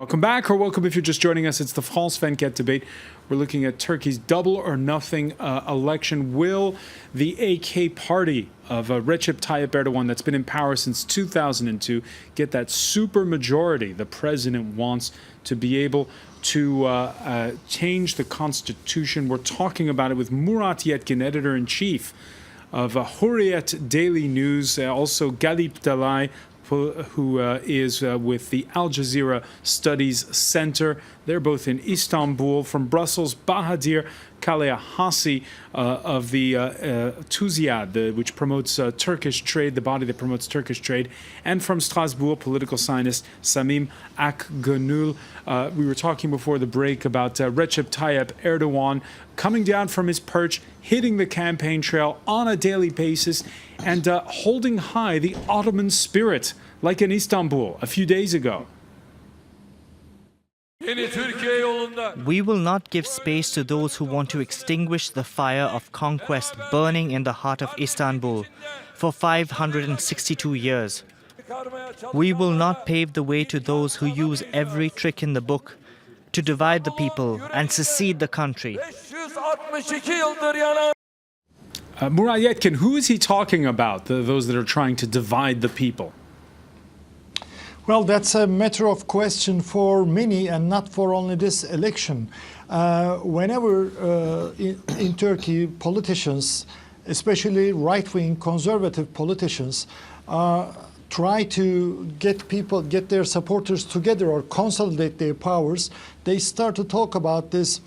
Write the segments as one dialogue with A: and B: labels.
A: Welcome back, or welcome if you're just joining us. It's the France 24 debate. We're looking at Turkey's double or nothing election. Will the AK Party of Recep Tayyip Erdogan, that's been in power since 2002, get that super majority the president wants to be able to change the constitution? We're talking about it with Murat Yetkin, editor-in-chief of Hurriyet Daily News, also Galip Dalay, who is with the Al Jazeera Studies Center. They're both in Istanbul. From Brussels, Bahadir Kalehasi of the Tuziyad, which promotes Turkish trade, the body that promotes Turkish trade. And from Strasbourg, political scientist Samim Akgönül. We were talking before the break about Recep Tayyip Erdogan coming down from his perch, hitting the campaign trail on a daily basis, and holding high the Ottoman spirit, like in Istanbul a few days ago.
B: We will not give space to those who want to extinguish the fire of conquest burning in the heart of Istanbul for 562 years. We will not pave the way to those who use every trick in the book to divide the people and secede the country.
A: Murat Yetkin, who is he talking about, those that are trying to divide the people?
C: Well, that's a matter of question for many and not for only this election. Whenever in Turkey, politicians, especially right-wing conservative politicians, try to get their supporters together or consolidate their powers, they start to talk about this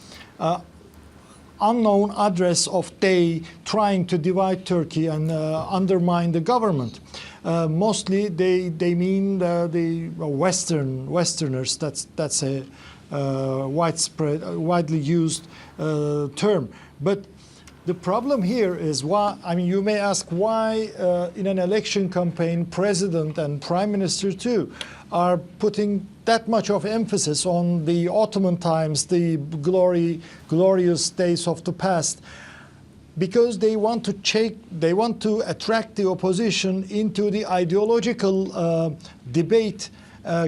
C: unknown address of they trying to divide Turkey and undermine the government. Mostly they mean the Westerners. That's a widely used term. But the problem here is why. I mean, you may ask why in an election campaign, president and prime minister too are putting that much of emphasis on the Ottoman times, the glorious days of the past, because they want to attract the opposition into the ideological debate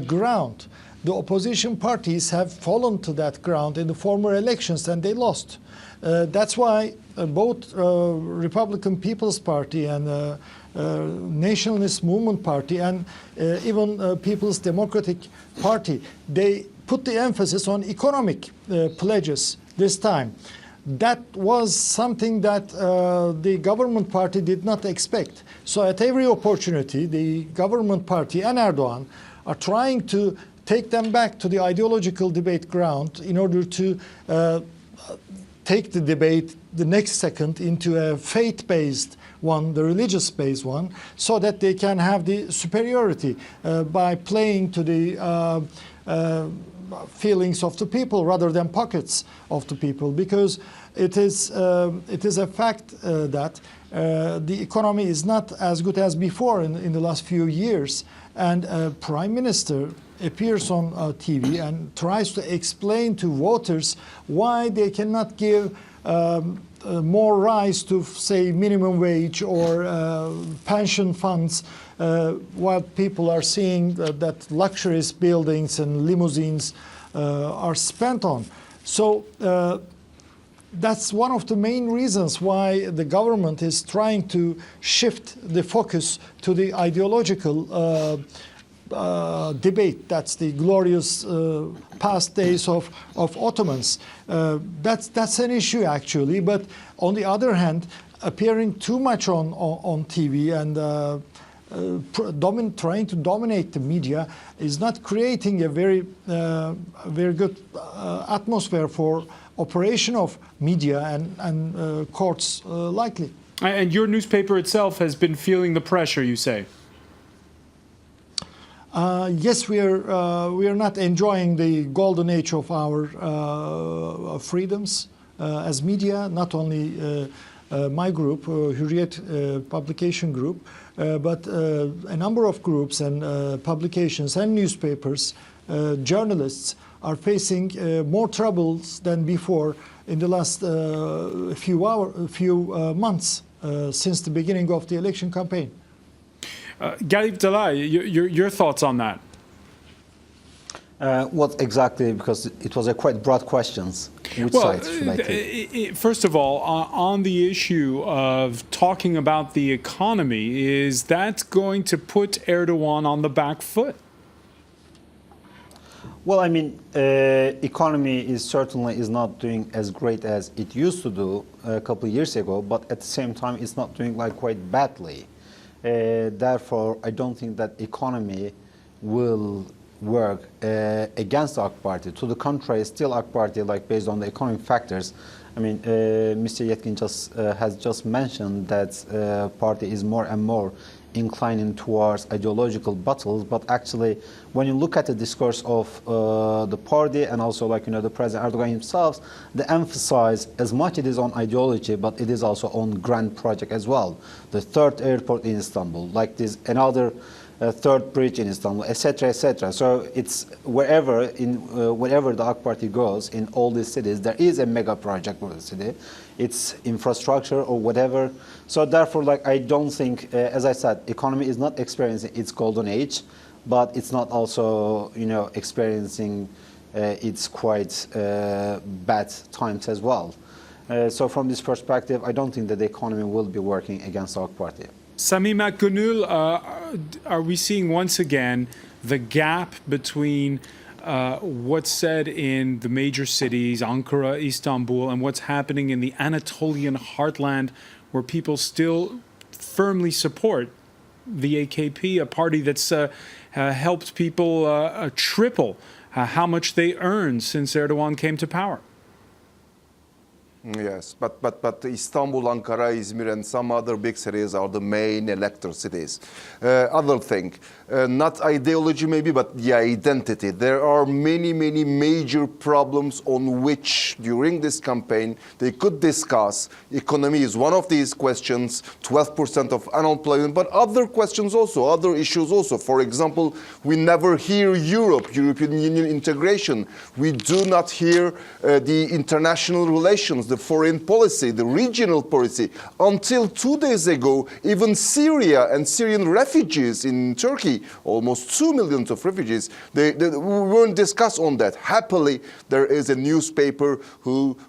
C: ground. The opposition parties have fallen to that ground in the former elections, and they lost. That's why both Republican People's Party and Nationalist Movement Party and even People's Democratic Party, they put the emphasis on economic pledges this time. That was something that the government party did not expect. So at every opportunity, the government party and Erdogan are trying to take them back to the ideological debate ground in order to take the debate the next second into a faith-based one, the religious-based one, so that they can have the superiority by playing to the feelings of the people rather than pockets of the people, because it is a fact that the economy is not as good as before in the last few years, and Prime Minister appears on TV and tries to explain to voters why they cannot give more rise to, say, minimum wage or pension funds, while people are seeing that luxurious buildings and limousines are spent on. So that's one of the main reasons why the government is trying to shift the focus to the ideological debate. That's the glorious past days of Ottomans. That's an issue actually, but on the other hand, appearing too much on TV and trying to dominate the media is not creating a very good atmosphere for operation of media and courts likely.
A: And your newspaper itself has been feeling the pressure, you say?
C: Yes, we are not enjoying the golden age of our freedoms as media. Not only my group, Hurriyet publication group, but a number of groups and publications and newspapers, journalists are facing more troubles than before in the last few months since the beginning of the election campaign.
A: Galip Dalay, your thoughts on that?
D: What exactly? Because it was a quite broad questions. Which side should I take?
A: First of all, on the issue of talking about the economy, is that going to put Erdogan on the back foot?
D: Well, I mean, economy is certainly not doing as great as it used to do a couple of years ago, but at the same time, it's not doing like quite badly. Therefore, I don't think that economy will work against AK Party. To the contrary, still AK Party, like based on the economic factors. I mean, Mr. Yetkin has just mentioned that party is more and more inclining towards ideological battles, but actually, when you look at the discourse of the party and also, like, the President Erdogan himself, they emphasize as much it is on ideology, but it is also on grand project as well. The third airport in Istanbul, like this, another third bridge in Istanbul, etc., etc. So it's wherever the AK Party goes in all these cities, there is a mega project for the city. It's infrastructure or whatever. So therefore, like, I don't think, as I said, economy is not experiencing its golden age, but it's not also, experiencing its quite bad times as well. So from this perspective, I don't think that the economy will be working against AK Party.
A: Samim Akgönül, are we seeing once again the gap between what's said in the major cities, Ankara, Istanbul, and what's happening in the Anatolian heartland, where people still firmly support the AKP, a party that's helped people triple how much they earned since Erdogan came to power?
E: Yes, but Istanbul, Ankara, Izmir, and some other big cities are the main elector cities. Other thing, not ideology maybe, but the identity. There are many major problems on which during this campaign they could discuss. Economy is one of these questions, 12% of unemployment, but other questions also, other issues also. For example, we never hear European Union integration. We do not hear the international relations, the foreign policy, the regional policy. Until 2 days ago, even Syria and Syrian refugees in Turkey, almost 2 million of refugees, we weren't discussed on that. Happily, there is a newspaper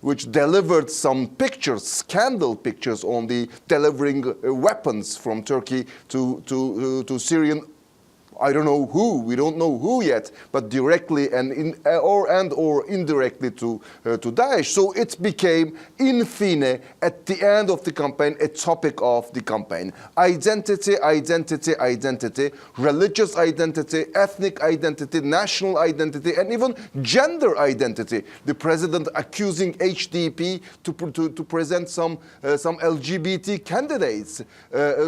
E: which delivered some pictures, scandal pictures on the delivering weapons from Turkey to Syrian, I don't know who, we don't know who yet, but directly and indirectly to Daesh. So it became, in fine, at the end of the campaign, a topic of the campaign. Identity, religious identity, ethnic identity, national identity, and even gender identity. The president accusing HDP to present some LGBT candidates.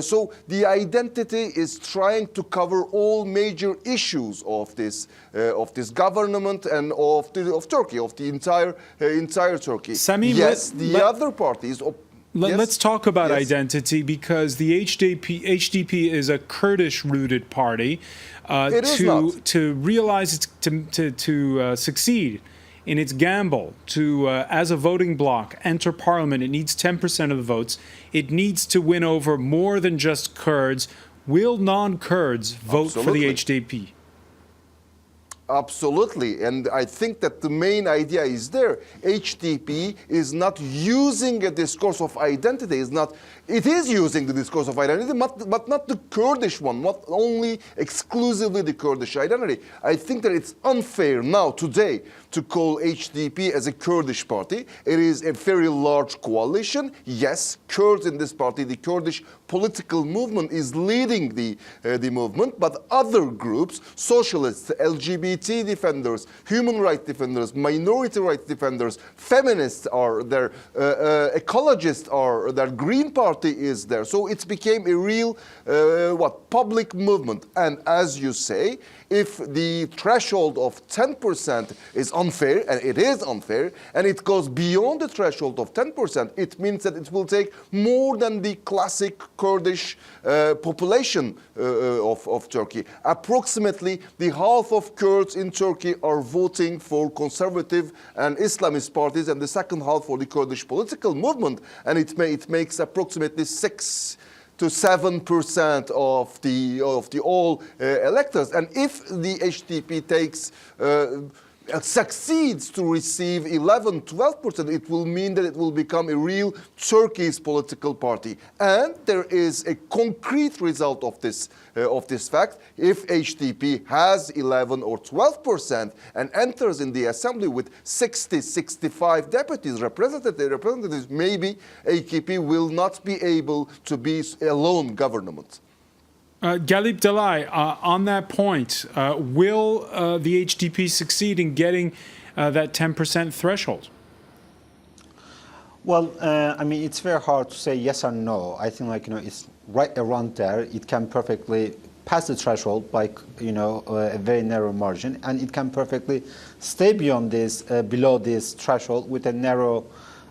E: So the identity is trying to cover all major issues of this government and of Turkey, of the entire Turkey.
A: Samim,
E: yes, other parties.
A: Let's talk about
E: Yes.
A: identity, because the HDP is a Kurdish-rooted party.
E: It is not.
A: To realize to succeed in its gamble to, as a voting bloc, enter parliament, it needs 10% of the votes. It needs to win over more than just Kurds. Will non-Kurds vote for the HDP?
E: Absolutely, and I think that the main idea is there. HDP is not using a discourse of identity. It is using the discourse of identity, but not the Kurdish one, not only exclusively the Kurdish identity. I think that it's unfair now, today, to call HDP as a Kurdish party. It is a very large coalition. Yes, Kurds in this party, the Kurdish political movement is leading the movement, but other groups, socialists, LGBT defenders, human rights defenders, minority rights defenders, feminists are there, ecologists are there, Green Party is there. So it became a real public movement. And as you say, if the threshold of 10% is unfair, and it is unfair, and it goes beyond the threshold of 10%, it means that it will take more than the classic Kurdish population of Turkey. Approximately the half of Kurds in Turkey are voting for conservative and Islamist parties, and the second half for the Kurdish political movement, and it makes approximately 6 to 7% of the all electors. And if the HDP takes succeeds to receive 11, 12%, it will mean that it will become a real Turkish political party. And there is a concrete result of this fact. If HDP has 11 or 12% and enters in the assembly with 60, 65 deputies, representatives, maybe AKP will not be able to be a lone government.
A: Galip Delay, on that point, will the HDP succeed in getting that 10% threshold?
D: Well, I mean, it's very hard to say yes or no. I think, like, it's right around there. It can perfectly pass the threshold by, a very narrow margin, and it can perfectly stay beyond this, below this threshold with a narrow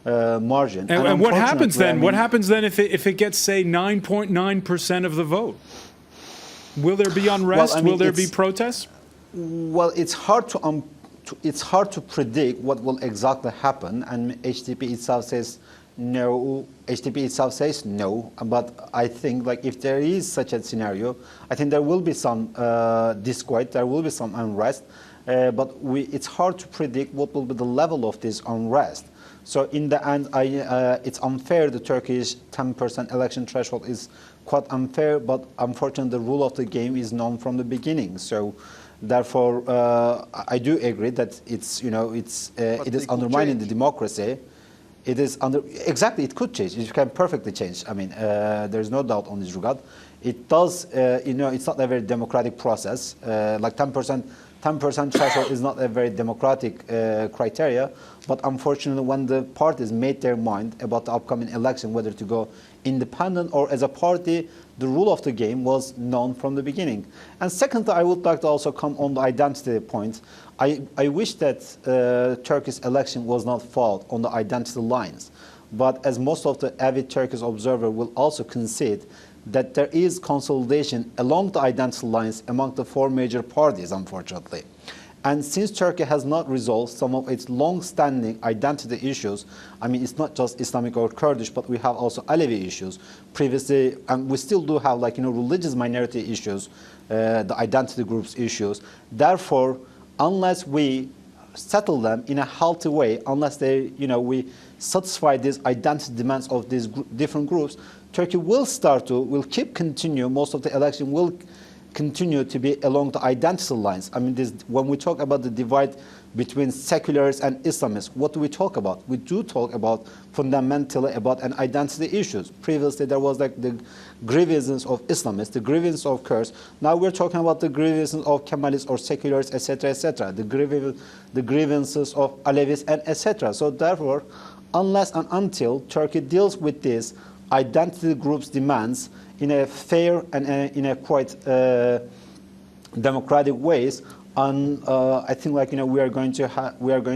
D: margin.
A: And what happens then? What happens then if it gets, say, 9.9% of the vote? Will there be unrest? Will there be protests?
D: Well, it's hard to predict what will exactly happen, and HDP itself says no. HDP itself says no, but I think, like, if there is such a scenario, I think there will be some disquiet, there will be some unrest, but it's hard to predict what will be the level of this unrest. So in the end, it's unfair. The Turkish 10% election threshold is quite unfair, but unfortunately the rule of the game is known from the beginning. So therefore, I do agree that it is undermining the democracy. It is exactly, it could change. It can perfectly change. I mean, there's no doubt on this regard. It does, it's not a very democratic process. Like 10% threshold is not a very democratic criteria, but unfortunately when the parties made their mind about the upcoming election, whether to go independent or as a party, the rule of the game was known from the beginning. And secondly, I would like to also come on the identity point. I wish that Turkish election was not fought on the identity lines, but as most of the avid Turkish observer will also concede, that there is consolidation along the identity lines among the four major parties, unfortunately. And since Turkey has not resolved some of its long-standing identity issues, I mean, it's not just Islamic or Kurdish, but we have also Alevi issues. Previously, and we still do have, like, religious minority issues, the identity groups issues. Therefore, unless we settle them in a healthy way, unless we satisfy these identity demands of these different groups, Turkey will continue, most of the election will continue to be along the identity lines. I mean, when we talk about the divide between secularists and Islamists, what do we talk about? We do talk about fundamentally about an identity issues. Previously, there was like the grievances of Islamists, the grievances of Kurds. Now we're talking about the grievances of Kemalists or secularists, etc., etc. The grievances of Alevis, and etc. So therefore, unless and until Turkey deals with this identity groups' demands in a fair and in a quite democratic ways, and I think, like, we are going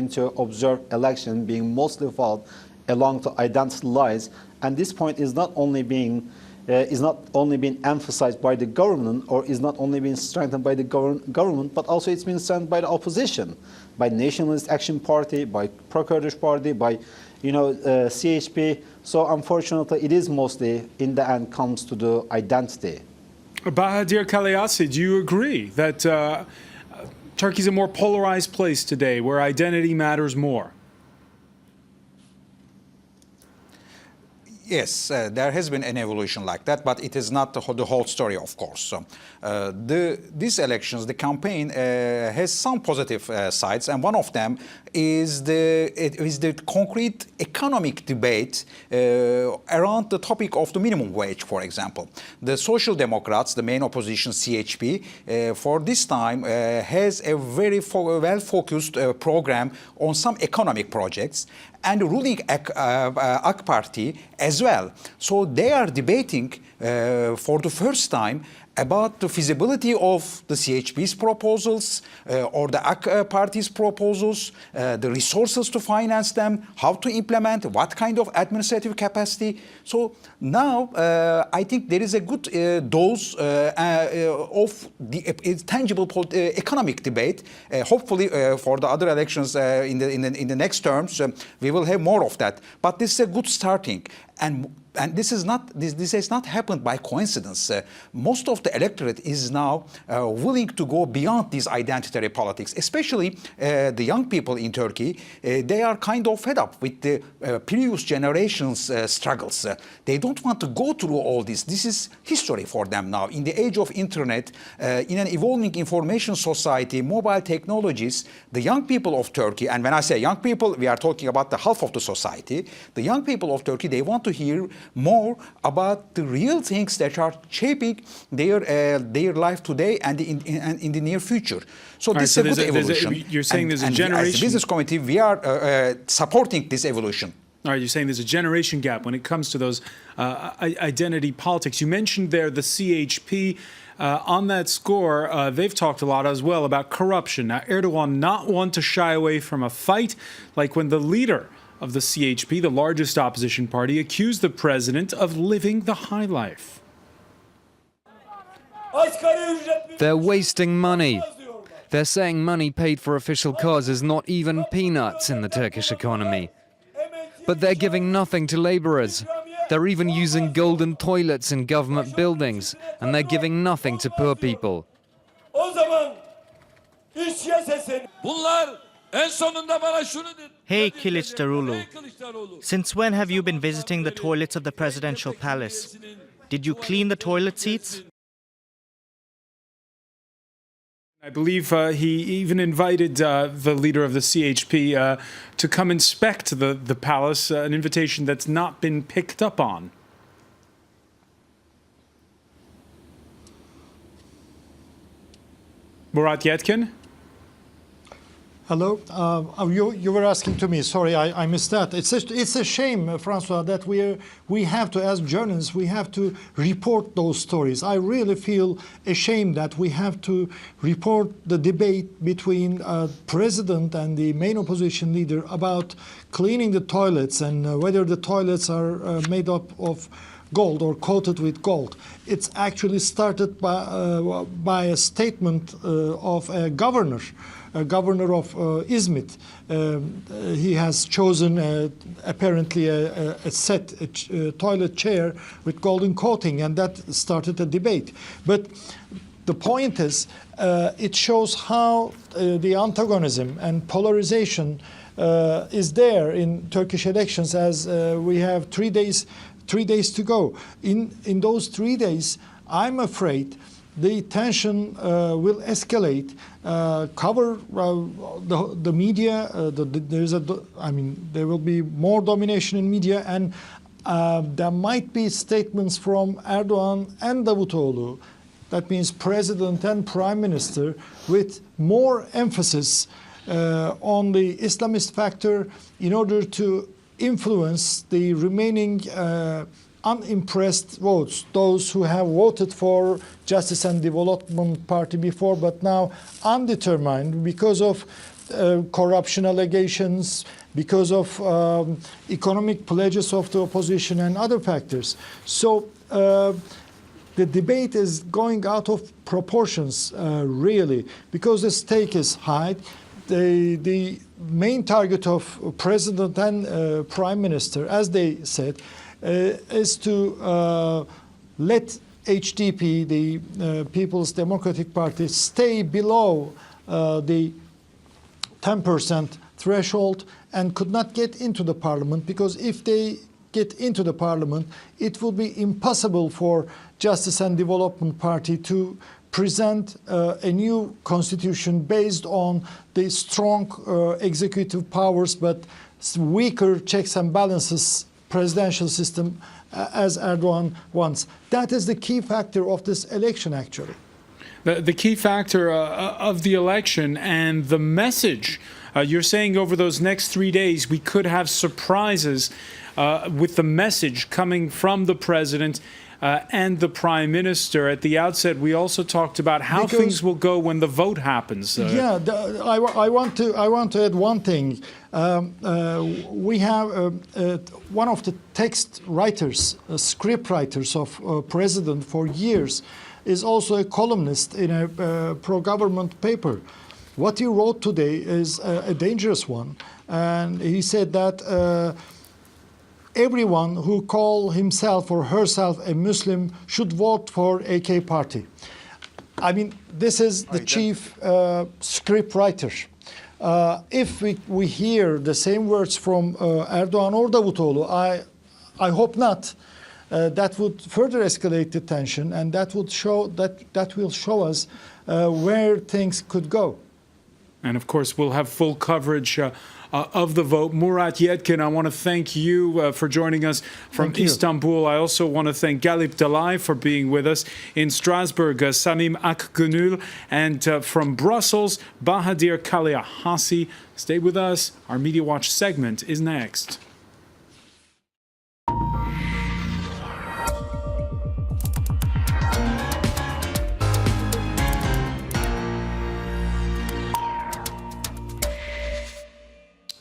D: to observe election being mostly fought along the identity lines, and this point is not only being emphasized by the government, or is not only being strengthened by the government, but also it's been strengthened by the opposition, by Nationalist Action Party, by Pro-Kurdish Party, by CHP. So unfortunately, it is mostly, in the end, comes to the identity.
A: Bahadir Kalayasi, do you agree that Turkey's a more polarized place today, where identity matters more?
F: Yes, there has been an evolution like that, but it is not the whole story, of course. So, these elections, the campaign has some positive sides, and one of them is the concrete economic debate around the topic of the minimum wage, for example. The Social Democrats, the main opposition CHP, for this time has a very well-focused program on some economic projects, and the ruling AK Party as well. So they are debating for the first time about the feasibility of the CHP's proposals or the AK Party's proposals, the resources to finance them, how to implement, what kind of administrative capacity. So now I think there is a good dose of the tangible economic debate. Hopefully for the other elections in the next terms, we will have more of that. But this is a good starting. And and this has not happened by coincidence. Most of the electorate is now willing to go beyond these identitary politics, especially the young people in Turkey. They are kind of fed up with the previous generations' struggles. They don't want to go through all this. This is history for them now. In the age of internet, in an evolving information society, mobile technologies, the young people of Turkey, and when I say young people, we are talking about the half of the society, the young people of Turkey, they want to hear more about the real things that are shaping their life today and in the near future. So this is a good evolution.
A: You're saying there's a
F: and
A: generation...
F: as a business committee, we are supporting this evolution.
A: All right, you're saying there's a generation gap when it comes to those identity politics. You mentioned there the CHP. On that score, they've talked a lot as well about corruption. Now, Erdogan not one to shy away from a fight, like when the leader of the CHP, the largest opposition party, accused the president of living the high life.
G: They're wasting money. They're saying money paid for official cars is not even peanuts in the Turkish economy. But they're giving nothing to laborers. They're even using golden toilets in government buildings, and they're giving nothing to poor people.
B: Hey Kılıçdaroğlu, since when have you been visiting the toilets of the presidential palace? Did you clean the toilet seats?
A: I believe he even invited the leader of the CHP to come inspect the palace, an invitation that's not been picked up on. Murat Yetkin?
C: Hello, you were asking to me. Sorry, I missed that. It's a shame, Francois, that we have to, as journalists, we have to report those stories. I really feel ashamed that we have to report the debate between president and the main opposition leader about cleaning the toilets and whether the toilets are made up of gold or coated with gold. It's actually started by a statement of a governor of Izmit. He has chosen apparently a toilet chair with golden coating, and that started a debate. But the point is, it shows how the antagonism and polarization is there in Turkish elections, as we have 3 days to go. In those 3 days, I'm afraid the tension will escalate. Cover the media. There will be more domination in media, and there might be statements from Erdogan and Davutoğlu, that means president and prime minister, with more emphasis on the Islamist factor in order to influence the remaining unimpressed votes, those who have voted for Justice and Development Party before, but now undetermined because of corruption allegations, because of economic pledges of the opposition and other factors. So the debate is going out of proportions, really, because the stake is high. The main target of president and prime minister, as they said, is to let HDP, the People's Democratic Party, stay below the 10% threshold and could not get into the parliament, because if they get into the parliament, it will be impossible for Justice and Development Party to present a new constitution based on the strong executive powers but weaker checks and balances presidential system as Erdogan wants. That is the key factor of this election, actually.
A: The key factor of the election and the message. You're saying over those next 3 days we could have surprises with the message coming from the president and the prime minister. At the outset, we also talked about how things will go when the vote happens.
C: I want to add one thing. We have one of the text writers, script writers of president for years, is also a columnist in a pro-government paper. What he wrote today is a dangerous one, and he said that everyone who call himself or herself a Muslim should vote for AK Party. I mean, this is the chief script writer. If we hear the same words from Erdogan or Davutoğlu, I hope not. That would further escalate the tension, and that will show us where things could go.
A: And of course, we'll have full coverage of the vote. Murat Yetkin, I want to thank you for joining us from Istanbul. I also want to thank Galip Dalay for being with us in Strasbourg, Samim Akgünül, and from Brussels, Bahadir Kaliyahasi. Stay with us. Our Media Watch segment is next.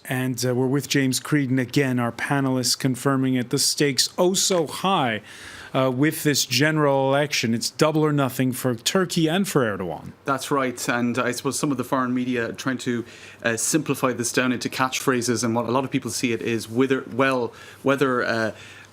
A: And we're with James Creedon again, our panelists, confirming it. The stakes oh so high with this general election. It's double or nothing for Turkey and for Erdogan.
H: That's right. And I suppose some of the foreign media are trying to simplify this down into catchphrases. And what a lot of people see it is whether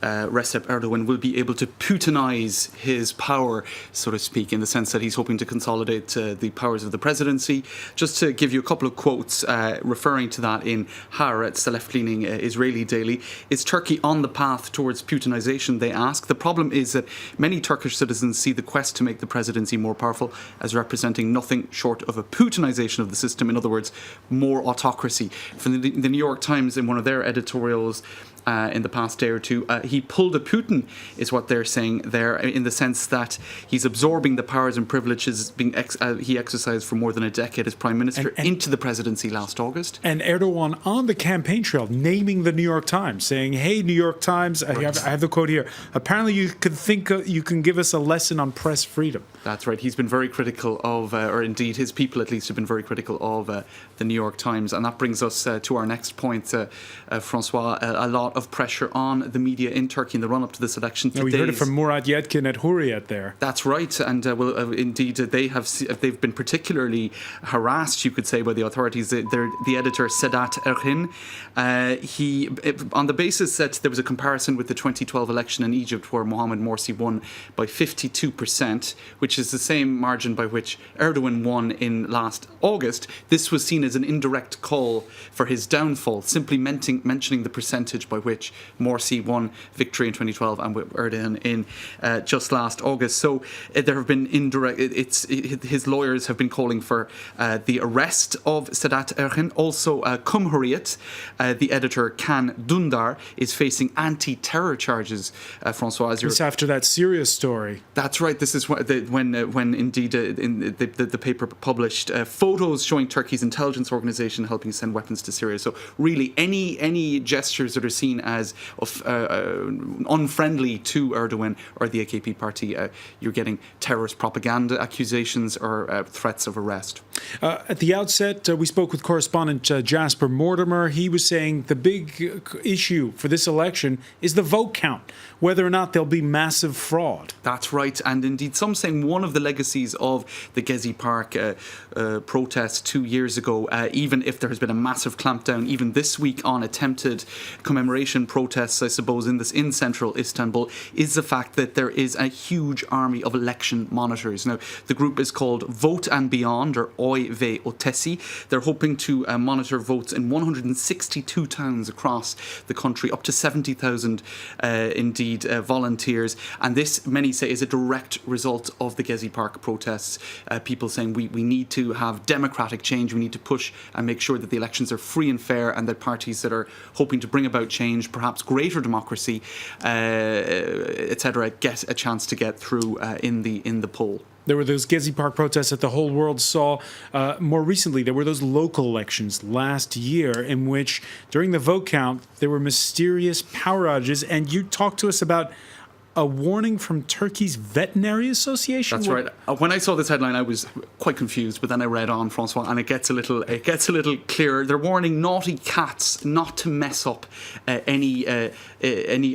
H: Recep Erdogan will be able to Putinize his power, so to speak, in the sense that he's hoping to consolidate the powers of the presidency. Just to give you a couple of quotes referring to that in Haaretz, the left-leaning Israeli daily, is Turkey on the path towards Putinization, they ask. The problem is that many Turkish citizens see the quest to make the presidency more powerful as representing nothing short of a Putinization of the system. In other words, more autocracy. From the New York Times, in one of their editorials, in the past day or two, he pulled a Putin, is what they're saying there, in the sense that he's absorbing the powers and privileges he exercised for more than a decade as prime minister into the presidency last August.
A: And Erdogan on the campaign trail, naming the New York Times, saying, "Hey, New York Times, I have the quote here. Apparently, you can give us a lesson on press freedom."
H: That's right. He's been very critical of, or indeed his people at least have been very critical of the New York Times. And that brings us to our next point, Francois. A lot of pressure on the media in Turkey in the run-up to this election.
A: We heard it from Murat Yetkin at Hurriyet there.
H: That's right. And indeed, they've been particularly harassed, you could say, by the authorities. The editor, Sedat Ergin, on the basis that there was a comparison with the 2012 election in Egypt where Mohamed Morsi won by 52%, which is the same margin by which Erdogan won in last August. This was seen as an indirect call for his downfall, simply mentioning the percentage by which Morsi won victory in 2012 and with Erdogan in just last August. So there have been indirect. His lawyers have been calling for the arrest of Sedat Ergin. Also, Cumhuriyet, the editor Can Dündar, is facing anti-terror charges. Francois,
A: it's after that Syria story.
H: That's right. This is when indeed the paper published photos showing Turkey's intelligence organization helping send weapons to Syria. So really, any gestures that are seen as unfriendly to Erdogan or the AKP party, you're getting terrorist propaganda accusations or threats of arrest.
A: At the outset, we spoke with correspondent Jasper Mortimer. He was saying the big issue for this election is the vote count, whether or not there'll be massive fraud.
H: That's right. And indeed, some saying one of the legacies of the Gezi Park protests 2 years ago, even if there has been a massive clampdown, even this week on attempted commemoration protests, I suppose, in central Istanbul, is the fact that there is a huge army of election monitors. Now, the group is called Vote and Beyond, or Oy ve Ötesi. They're hoping to monitor votes in 162 towns across the country, up to 70,000 volunteers. And this, many say, is a direct result of the Gezi Park protests. People saying we need to have democratic change, we need to push and make sure that the elections are free and fair, and that parties that are hoping to bring about change, perhaps greater democracy, etc., get a chance to get through in the poll.
A: There were those Gezi Park protests that the whole world saw. More recently, there were those local elections last year in which, during the vote count, there were mysterious power outages. And you talked to us about a warning from Turkey's veterinary association.
H: That's right. When I saw this headline, I was quite confused, but then I read on, Francois, and it gets a little clearer. They're warning naughty cats not to mess up any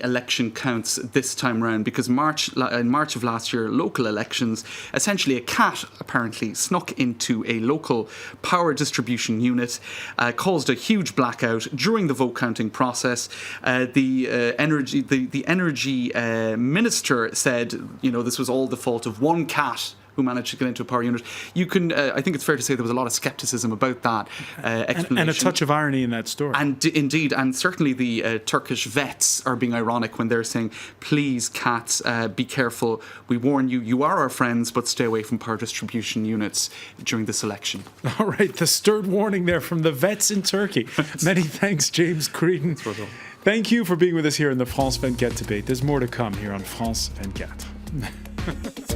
H: election counts this time round, because in March of last year, local elections, essentially a cat apparently snuck into a local power distribution unit, caused a huge blackout during the vote counting process. The energy minister said, this was all the fault of one cat who managed to get into a power unit. You can, I think it's fair to say there was a lot of scepticism about that explanation.
A: And a touch of irony in that story.
H: And indeed, and certainly the Turkish vets are being ironic when they're saying, please, cats, be careful. We warn you, you are our friends, but stay away from power distribution units during this election.
A: All right, the stern warning there from the vets in Turkey. Many thanks, James Creedon. Thank you for being with us here in the France 24 debate. There's more to come here on France 24.